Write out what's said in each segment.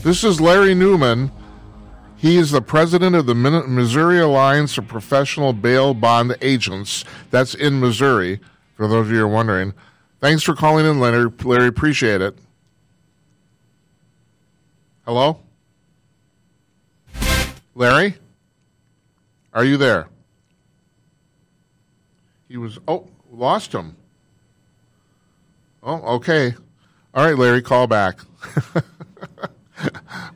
This is Larry Newman. He is the president of the Missouri Alliance of Professional Bail Bond Agents. That's in Missouri, for those of you who are wondering. Thanks for calling in, Larry. Larry, appreciate it. Hello? Larry? Are you there? He was, lost him. Oh, okay. All right, Larry, call back.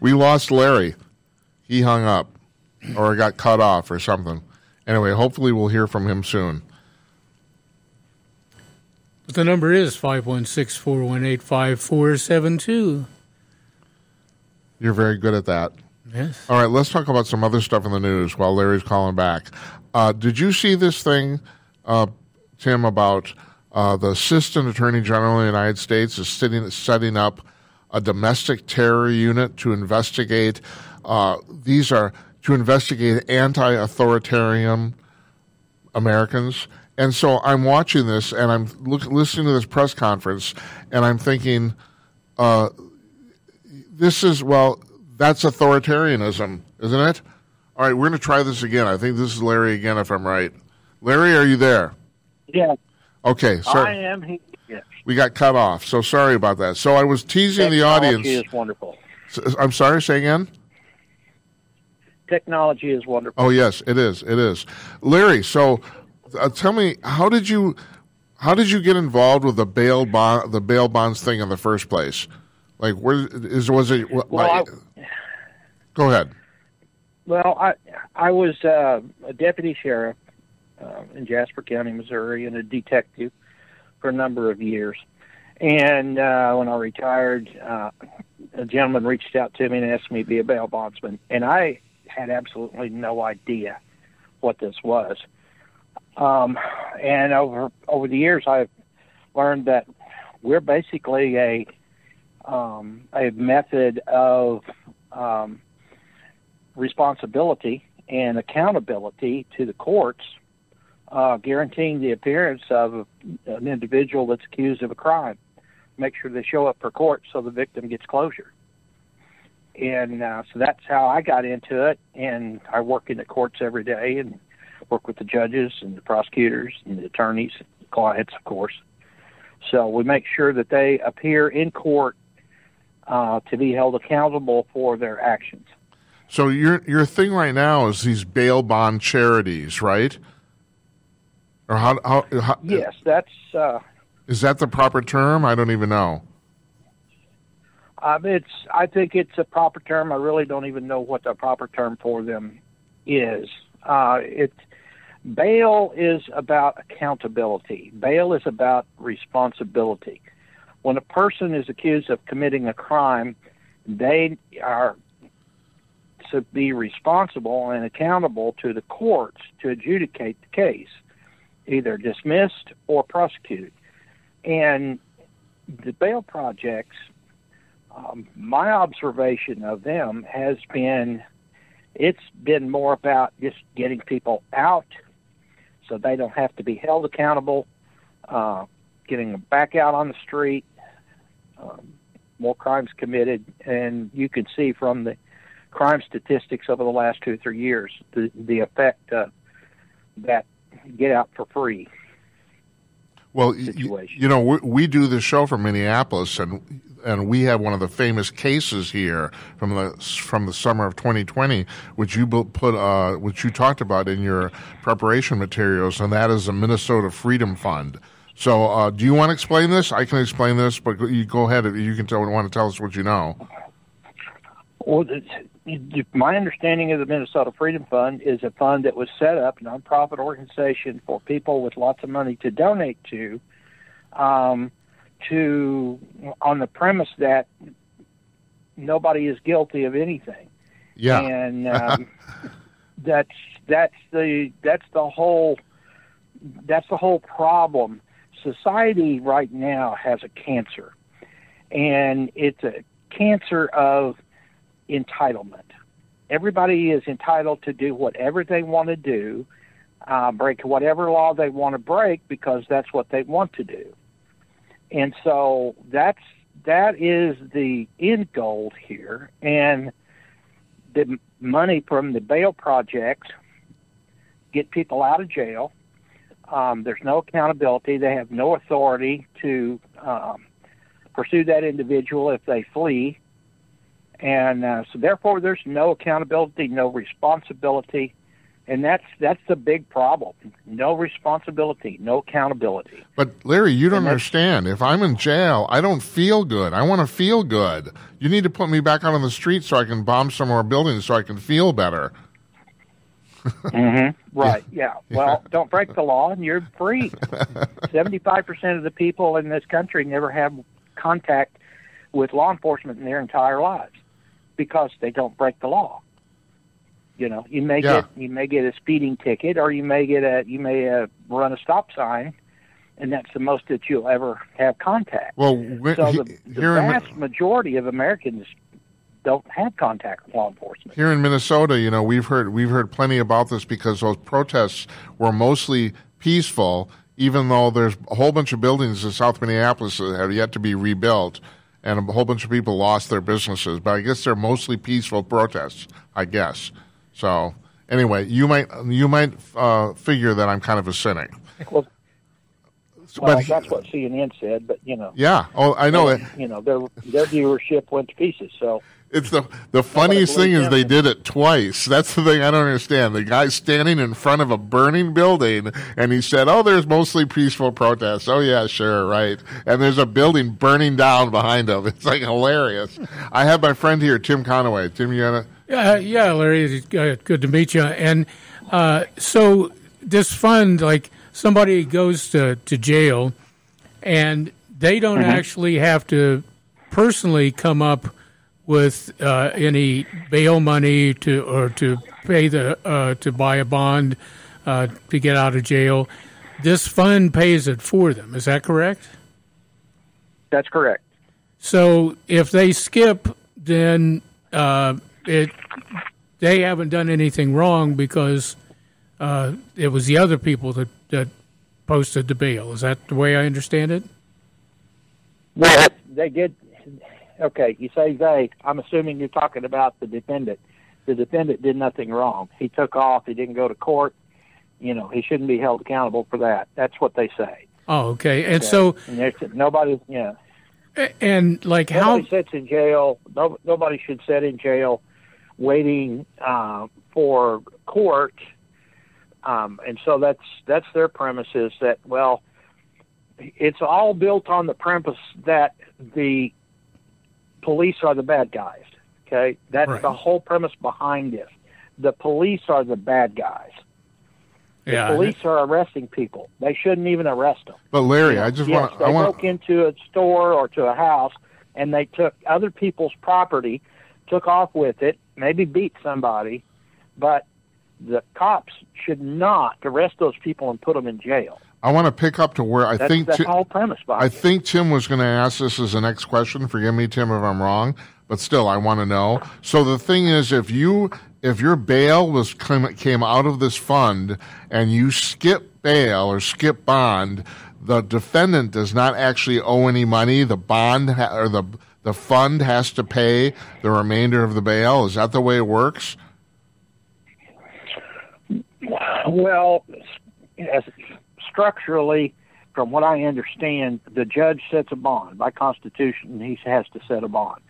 We lost Larry. He hung up or got cut off or something. Anyway, hopefully we'll hear from him soon. But the number is 516-418-5472. You're very good at that. Yes. All right, let's talk about some other stuff in the news while Larry's calling back. Did you see this thing, Tim, about the Assistant Attorney General of the United States is setting up a domestic terror unit to investigate. These are to investigate anti-authoritarian Americans. And so I'm watching this, and I'm listening to this press conference, and I'm thinking, that's authoritarianism, isn't it? All right, we're going to try this again. I think this is Larry again, if I'm right. Larry, are you there? Yeah. Okay. I am here. Yes. We got cut off, so sorry about that. So I was teasing the audience. Technology is wonderful. I'm sorry, say again? Technology is wonderful. Oh, yes, it is. It is. Larry, so tell me, how did you get involved with the bail bonds thing in the first place? Like, was it? Go ahead. Well, I was a deputy sheriff in Jasper County, Missouri, and a detective for a number of years. And when I retired, a gentleman reached out to me and asked me to be a bail bondsman, and I had absolutely no idea what this was. And over the years, I've learned that we're basically a method of responsibility and accountability to the courts, guaranteeing the appearance of an individual that's accused of a crime. Make sure they show up for court so the victim gets closure. And so that's how I got into it, and I work in the courts every day and work with the judges and the prosecutors and the attorneys, the clients, of course. So we make sure that they appear in court to be held accountable for their actions. So your thing right now is these bail bond charities, right? Or how yes, that's... is that the proper term? I don't even know. I think it's a proper term. I really don't even know what the proper term for them is. Bail is about accountability. Bail is about responsibility. When a person is accused of committing a crime, they are to be responsible and accountable to the courts to adjudicate the case, either dismissed or prosecuted. And the bail projects, my observation of them has been, it's been more about just getting people out so they don't have to be held accountable, getting them back out on the street, more crimes committed. And you can see from the crime statistics over the last 2 or 3 years the effect that get out for free. Well, we do this show from Minneapolis, and we have one of the famous cases here from the summer of 2020, which you which you talked about in your preparation materials, and that is the Minnesota Freedom Fund. So, do you want to explain this? I can explain this, but you go ahead if you want to tell us what you know. Well, my understanding of the Minnesota Freedom Fund is a fund that was set up, a nonprofit organization for people with lots of money to donate to on the premise that nobody is guilty of anything. Yeah, and that's the whole problem. Society right now has a cancer, and it's a cancer of entitlement. Everybody is entitled to do whatever they want to do, break whatever law they want to break because that's what they want to do. And so that's that is the end goal here, and the money from the bail projects get people out of jail. There's no accountability. They have no authority to pursue that individual if they flee. And so therefore there's no accountability, no responsibility. And that's the big problem. No responsibility, no accountability. But, Larry, you don't understand. If I'm in jail, I don't feel good. I want to feel good. You need to put me back out on the street so I can bomb some more buildings so I can feel better. Mm-hmm. Right, yeah. Well, don't break the law and you're free. 75% of the people in this country never have contact with law enforcement in their entire lives because they don't break the law. You know, you may get a speeding ticket, or you may run a stop sign, and that's the most that you'll ever have contact. Well, so the vast majority of Americans don't have contact with law enforcement. Here in Minnesota, you know, we've heard plenty about this because those protests were mostly peaceful, even though there's a whole bunch of buildings in South Minneapolis that have yet to be rebuilt, and a whole bunch of people lost their businesses. But I guess they're mostly peaceful protests, I guess. So anyway, you might figure that I'm kind of a cynic. Well, that's what CNN said, but you know. Yeah. Oh, I know it. You know, their viewership went to pieces. So it's the funniest thing is they did it twice. That's the thing I don't understand. The guy's standing in front of a burning building, and he said, "Oh, there's mostly peaceful protests." Oh yeah, sure, right. And there's a building burning down behind him. It's like hilarious. I have my friend here, Tim Conaway. Tim, you got Yeah, Larry, it's good to meet you. And so this fund, like somebody goes to jail, and they don't actually have to personally come up with any bail money to pay to buy a bond to get out of jail. This fund pays it for them. Is that correct? That's correct. So if they skip, then they haven't done anything wrong because it was the other people that posted the bail. Is that the way I understand it? Well, they did. Okay, you say they. I'm assuming you're talking about the defendant. The defendant did nothing wrong. He took off. He didn't go to court. You know, he shouldn't be held accountable for that. That's what they say. Oh, okay. And so nobody, yeah. And like nobody sits in jail. Nobody should sit in jail waiting for court. And so that's their premise is that, well, it's all built on the premise that the police are the bad guys. Okay, that's right. The whole premise behind this. The police are the bad guys. The police are arresting people. They shouldn't even arrest them. But Larry, I just want to. They broke into a store or to a house, and they took other people's property, took off with it, maybe beat somebody, but the cops should not arrest those people and put them in jail. I want to pick up to where that's the whole premise behind it. I think Tim was going to ask this as the next question. Forgive me, Tim, if I'm wrong, but still, I want to know. So the thing is, if your bail came out of this fund and you skip bail or skip bond, the defendant does not actually owe any money. The bond or the fund has to pay the remainder of the bail. Is that the way it works? Well, structurally, from what I understand, the judge sets a bond. By Constitution, he has to set a bond.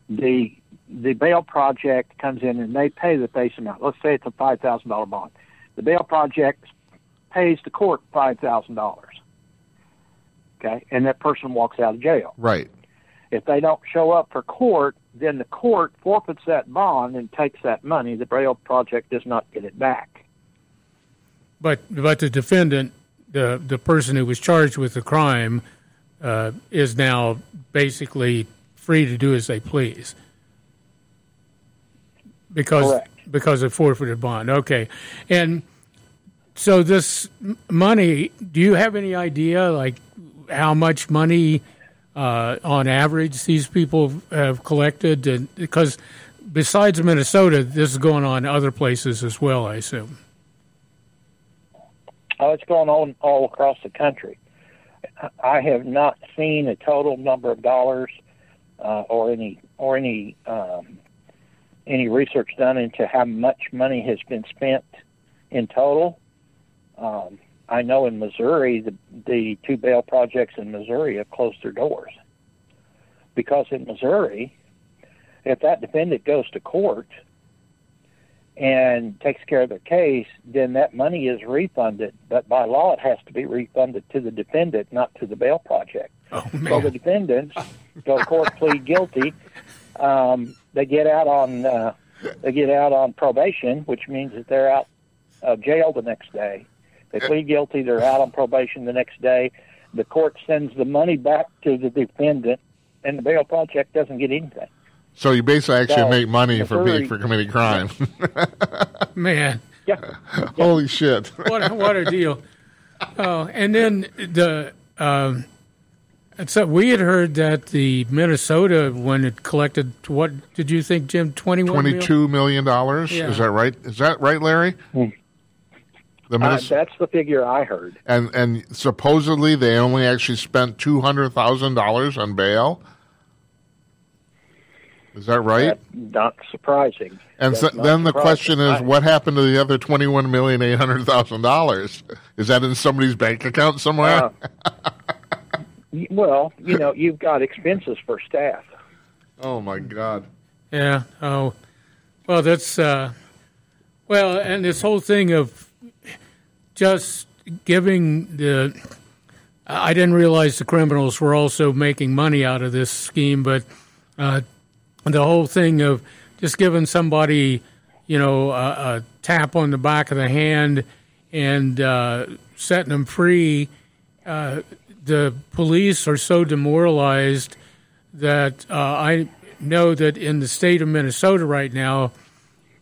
The bail project comes in and they pay the base amount. Let's say it's a $5,000 bond. The bail project pays the court $5,000. Okay, and that person walks out of jail. Right. If they don't show up for court, then the court forfeits that bond and takes that money. The bail project does not get it back. But the defendant, the person who was charged with the crime, is now basically free to do as they please because of forfeited bond. Okay, and so this money, do you have any idea like how much money on average these people have collected? And because besides Minnesota, this is going on other places as well, I assume. Oh, it's going on all across the country. I have not seen a total number of dollars or any research done into how much money has been spent in total. I know in Missouri, the 2 bail projects in Missouri have closed their doors, because in Missouri, if that defendant goes to court and takes care of their case, then that money is refunded. But by law, it has to be refunded to the defendant, not to the bail project. Oh, man. So the defendants go to court, plead guilty. They get out on probation, which means that they're out of jail the next day. They plead guilty. They're out on probation the next day. The court sends the money back to the defendant, and the bail project doesn't get anything. So you basically actually make money Missouri, for committing crime. Man. Yeah. Holy shit. What a deal. And then so we had heard that the Minnesota, when it collected, what did you think, Jim, $22 million? Yeah. Is that right? Is that right, Larry? That's the figure I heard. And supposedly they only actually spent $200,000 on bail? Is that right? That's not surprising. And then the question is, what happened to the other $21,800,000? Is that in somebody's bank account somewhere? Well, you've got expenses for staff. Oh, my God. Yeah. Oh, well, that's and this whole thing of just giving I didn't realize the criminals were also making money out of this scheme, but the whole thing of just giving somebody, a tap on the back of the hand and setting them free. The police are so demoralized that I know that in the state of Minnesota right now,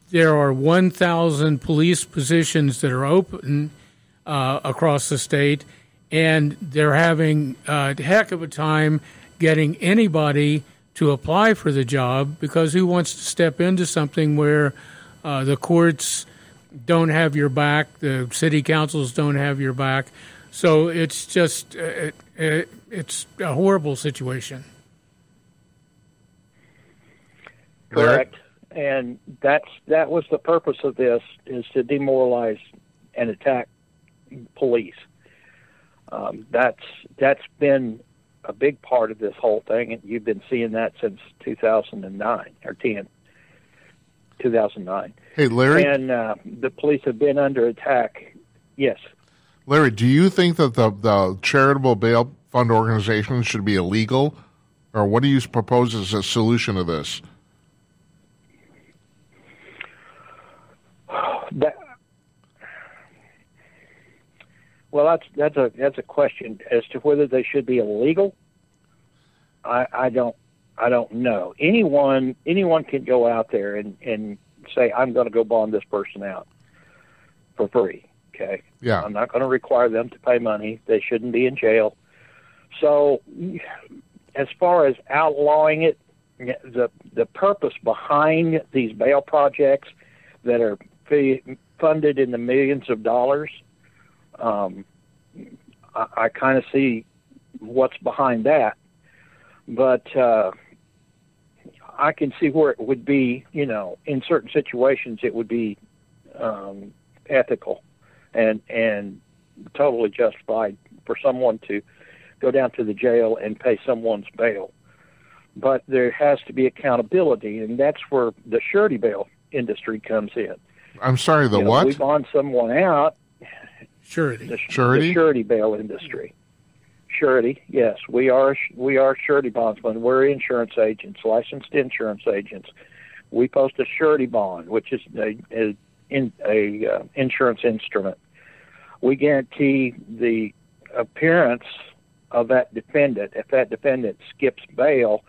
there are 1,000 police positions that are open across the state, and they're having a heck of a time getting anybody to apply for the job, because who wants to step into something where the courts don't have your back, the city councils don't have your back. So it's just it's a horrible situation. Correct. And that was the purpose of this, is to demoralize and attack police. That's been a big part of this whole thing, and you've been seeing that since 2009 or 2009. Hey, Larry. And the police have been under attack. Yes. Larry, do you think that the charitable bail fund organizations should be illegal, or what do you propose as a solution to this? Well, that's a question as to whether they should be illegal. I don't know. Anyone can go out there and say, I'm going to go bond this person out for free. Okay. Yeah. I'm not going to require them to pay money. They shouldn't be in jail. So, as far as outlawing it, the purpose behind these bail projects that are funded in the millions of dollars, I kind of see what's behind that, but I can see where it would be, in certain situations it would be ethical and totally justified for someone to go down to the jail and pay someone's bail. But there has to be accountability, and that's where the surety bail industry comes in. I'm sorry, the what? We bond someone out. Surety. The surety bail industry. Surety, yes. We are surety bondsmen. We're insurance agents, licensed insurance agents. We post a surety bond, which is a insurance instrument. We guarantee the appearance of that defendant. If that defendant skips bail,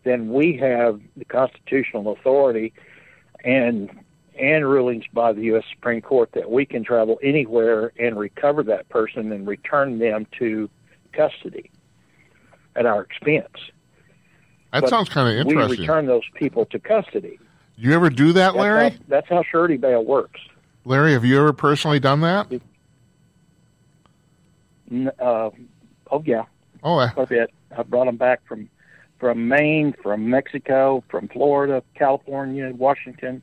then we have the constitutional authority and rulings by the U.S. Supreme Court that we can travel anywhere and recover that person and return them to custody at our expense. That sounds kind of interesting. We return those people to custody. You ever do that, Larry? That's how surety bail works. Larry, have you ever personally done that? Oh, yeah. Oh, quite a bit. I brought them back from from Maine, from Mexico, from Florida, California, Washington,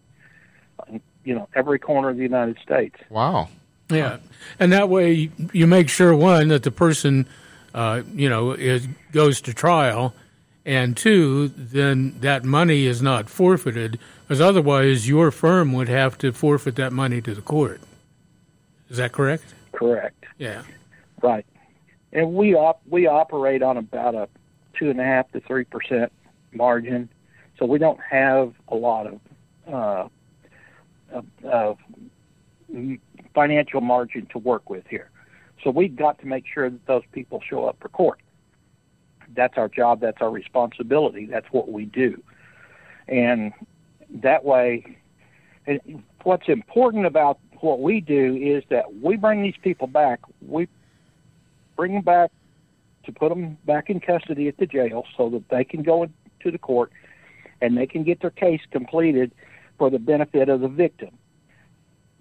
every corner of the United States. Wow. Yeah, and that way you make sure, one, that the person, goes to trial, and two, then that money is not forfeited, because otherwise your firm would have to forfeit that money to the court. Is that correct? Correct. Yeah. Right. And we operate on about a 2.5% to 3% margin, so we don't have a lot of financial margin to work with here. So we've got to make sure that those people show up for court. That's our job. That's our responsibility. That's what we do. And that way, and what's important about what we do is that we bring these people back. We bring them back to put them back in custody at the jail so that they can go into the court and they can get their case completed for the benefit of the victim.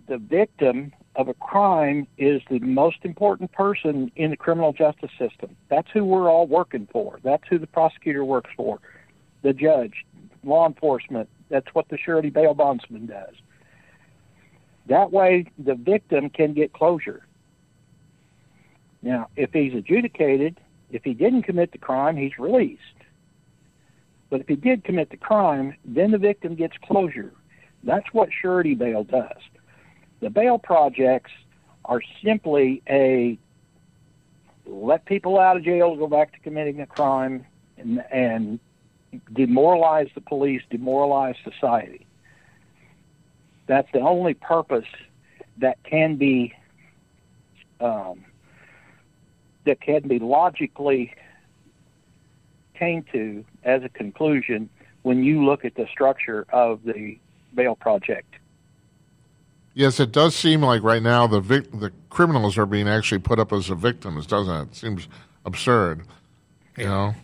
The victim of a crime is the most important person in the criminal justice system. That's who we're all working for. That's who the prosecutor works for, the judge, law enforcement. That's what the surety bail bondsman does. That way, the victim can get closure. Now, if he's adjudicated, if he didn't commit the crime, he's released. But if he did commit the crime, then the victim gets closure. That's what surety bail does. The bail projects are simply let people out of jail go back to committing a crime and demoralize the police, demoralize society. That's the only purpose that can be logically came to as a conclusion when you look at the structure of the bail project. Yes, it does seem like right now the criminals are being actually put up as the victims, doesn't it? It seems absurd, you know?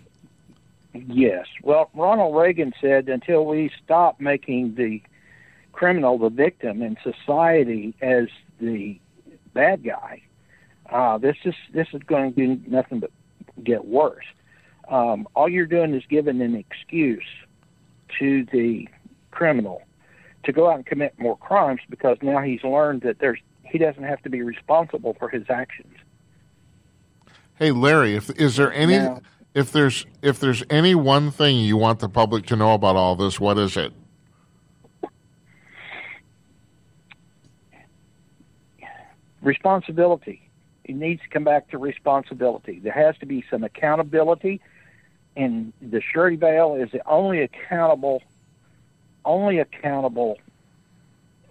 Yes. Well, Ronald Reagan said until we stop making the criminal the victim and society as the bad guy, this is going to do nothing but get worse. All you're doing is giving an excuse to the criminal to go out and commit more crimes because now he's learned that he doesn't have to be responsible for his actions. Hey, Larry, if there's any one thing you want the public to know about all this, what is it? Responsibility. It needs to come back to responsibility. There has to be some accountability, and the surety bail is the only accountable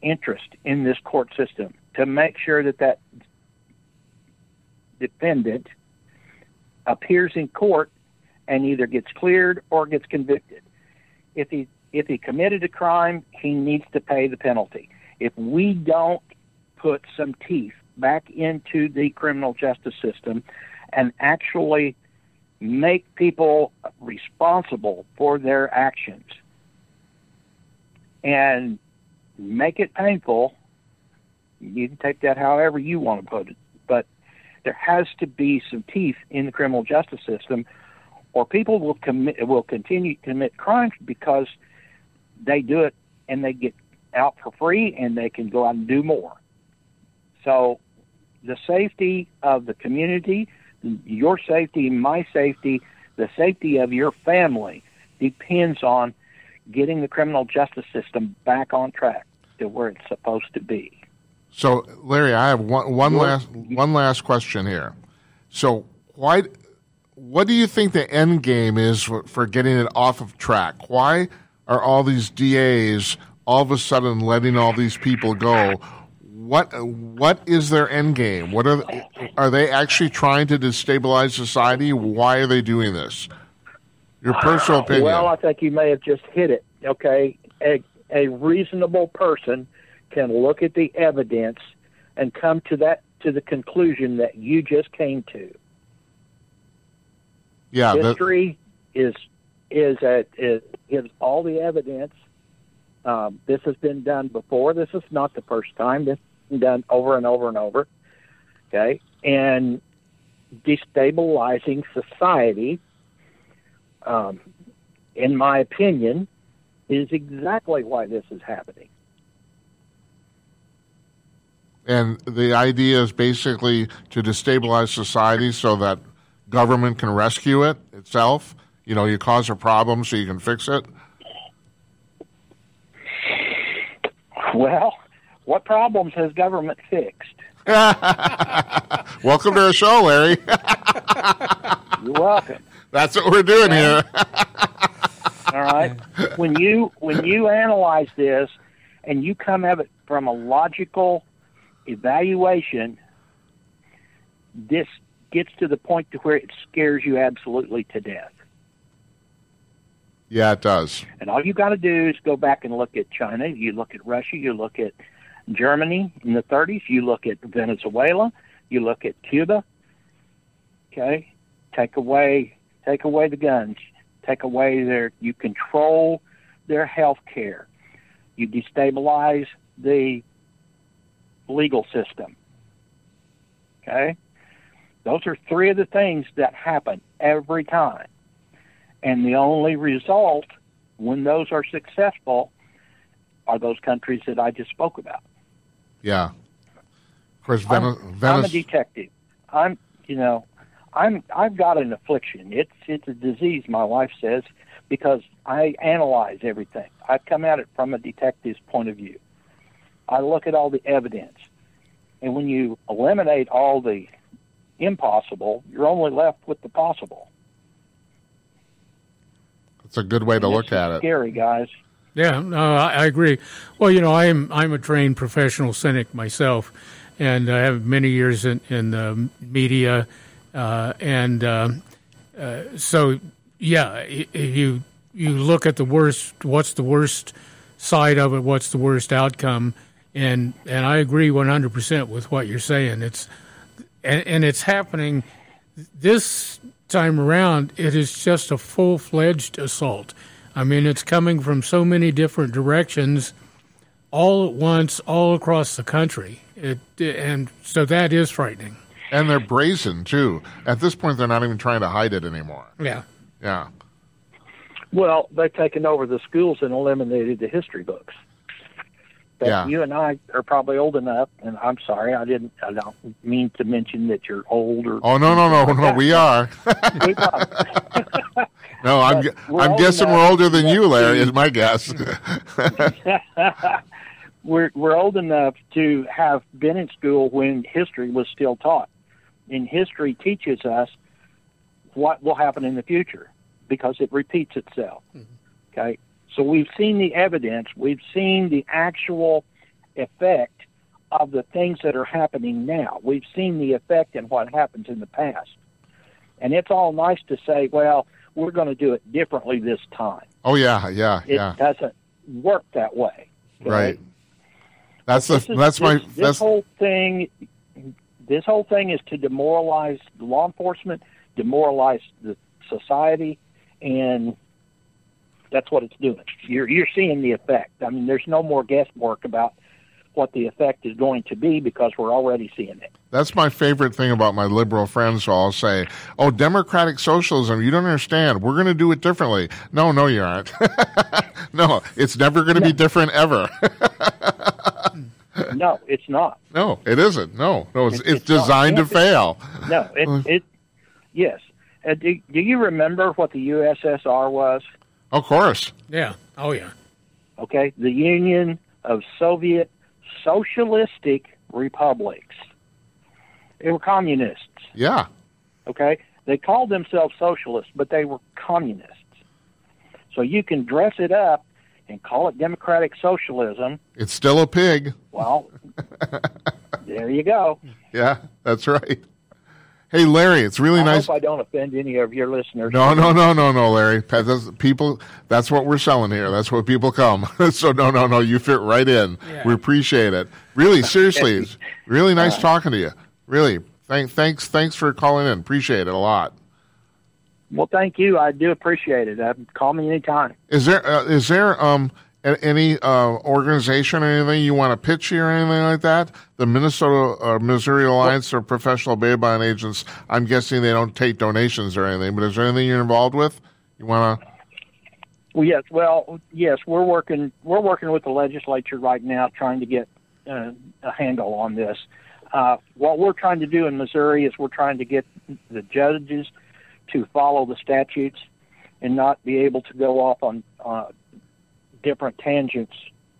interest in this court system to make sure that defendant appears in court and either gets cleared or gets convicted. If he committed a crime, he needs to pay the penalty. If we don't put some teeth back into the criminal justice system and actually make people responsible for their actions and make it painful, you can take that however you want to put it, but there has to be some teeth in the criminal justice system, or people will continue to commit crimes because they do it and they get out for free and they can go out and do more. So the safety of the community, your safety, my safety, the safety of your family depends on getting the criminal justice system back on track to where it's supposed to be. So, Larry, I have one last question here. So, what do you think the end game is for getting it off of track? Why are all these DAs all of a sudden letting all these people go? What is their end game? Are they actually trying to destabilize society? Why are they doing this? Your personal opinion. Well, I think you may have just hit it. Okay, a reasonable person can look at the evidence and come to the conclusion that you just came to. Yeah, history gives all the evidence. This has been done before. This is not the first time. This has been done over and over and over. Okay, and destabilizing society. in my opinion, is exactly why this is happening. And the idea is basically to destabilize society so that government can rescue it itself. You know, you cause a problem so you can fix it. Well, what problems has government fixed? Welcome to our show, Larry. You're welcome. That's what we're doing here. All right. When you analyze this and you come at it from a logical evaluation, this gets to the point to where it scares you absolutely to death. Yeah, it does. And all you got to do is go back and look at China. You look at Russia. You look at Germany in the 30s. You look at Venezuela. You look at Cuba. Okay, take away the guns. Take away you control their health care. You destabilize the legal system. Okay, those are three of the things that happen every time. And the only result, when those are successful, are those countries that I just spoke about. Yeah. Of course, I'm a detective. I've got an affliction. It's a disease, my wife says, because I analyze everything. I come at it from a detective's point of view. I look at all the evidence. And when you eliminate all the impossible, you're only left with the possible. It's a good way to look at it. Scary, guys. Yeah, no, I agree. Well, you know, I'm a trained professional cynic myself, and I have many years in the media, so yeah, you look at the worst. What's the worst side of it? What's the worst outcome? And I agree 100% with what you're saying. It's happening this time around. It is just a full-fledged assault. I mean, it's coming from so many different directions, all at once, all across the country. And so that is frightening. And they're brazen, too. At this point, they're not even trying to hide it anymore. Yeah. Yeah. Well, they've taken over the schools and eliminated the history books. But yeah. You and I are probably old enough, and I'm sorry, I don't mean to mention that you're old or... Oh, no, we are. No, I'm guessing we're older than you, Larry, is my guess. We're old enough to have been in school when history was still taught. And history teaches us what will happen in the future because it repeats itself. Mm-hmm. Okay? So we've seen the evidence. We've seen the actual effect of the things that are happening now. We've seen the effect in what happens in the past. And it's all nice to say, well, we're going to do it differently this time. Oh, yeah. It doesn't work that way. Okay? Right. This whole thing is to demoralize law enforcement, demoralize the society, and that's what it's doing. You're seeing the effect. I mean, there's no more guesswork about what the effect is going to be because we're already seeing it. That's my favorite thing about my liberal friends. So I'll say, oh, democratic socialism, you don't understand. We're going to do it differently. No, you aren't. No, it's never going to be different ever. No, it's not. No, it isn't. No, it's designed to fail. No, yes. Do you remember what the USSR was? Of course. Yeah. Oh, yeah. Okay, the Union of Soviet Socialistic Republics. They were communists. Yeah. Okay? They called themselves socialists, but they were communists. So you can dress it up and call it democratic socialism. It's still a pig. Well, there you go. Yeah, that's right. Hey, Larry, it's really nice. I hope I don't offend any of your listeners. No, Larry. That's what we're selling here. That's what people come. So, no, you fit right in. Yeah. We appreciate it. Really, seriously, it's really nice talking to you. Really, thanks for calling in. Appreciate it a lot. Well, thank you. I do appreciate it. Call me anytime. Is there any organization or anything you want to pitch here or anything like that? The Missouri Alliance of Professional Bail-Bond Agents, I'm guessing they don't take donations or anything, but is there anything you're involved with? You want to? Yes, we're working with the legislature right now, trying to get a handle on this. What we're trying to do in Missouri is we're trying to get the judges to follow the statutes and not be able to go off on different tangents,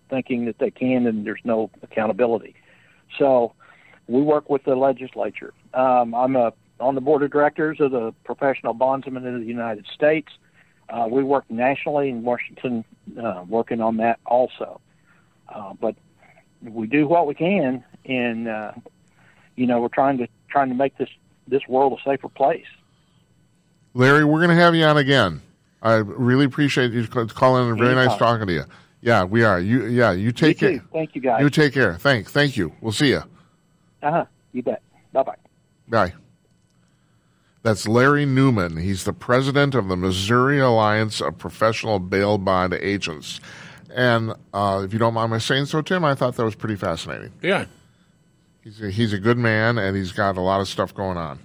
thinking that they can and there's no accountability. So we work with the legislature. I'm on the board of directors of the Professional Bondsmen of the United States. We work nationally in Washington, working on that also. But we do what we can, and we're trying to make this world a safer place. Larry, we're going to have you on again. I really appreciate you calling in. Very nice talking to you. Yeah, we are. You take care. Thank you, guys. You take care. Thank you. We'll see you. You bet. Bye-bye. Bye. That's Larry Newman. He's the president of the Missouri Alliance of Professional Bail Bond Agents. And if you don't mind my saying so, Tim, I thought that was pretty fascinating. Yeah. He's a good man, and he's got a lot of stuff going on.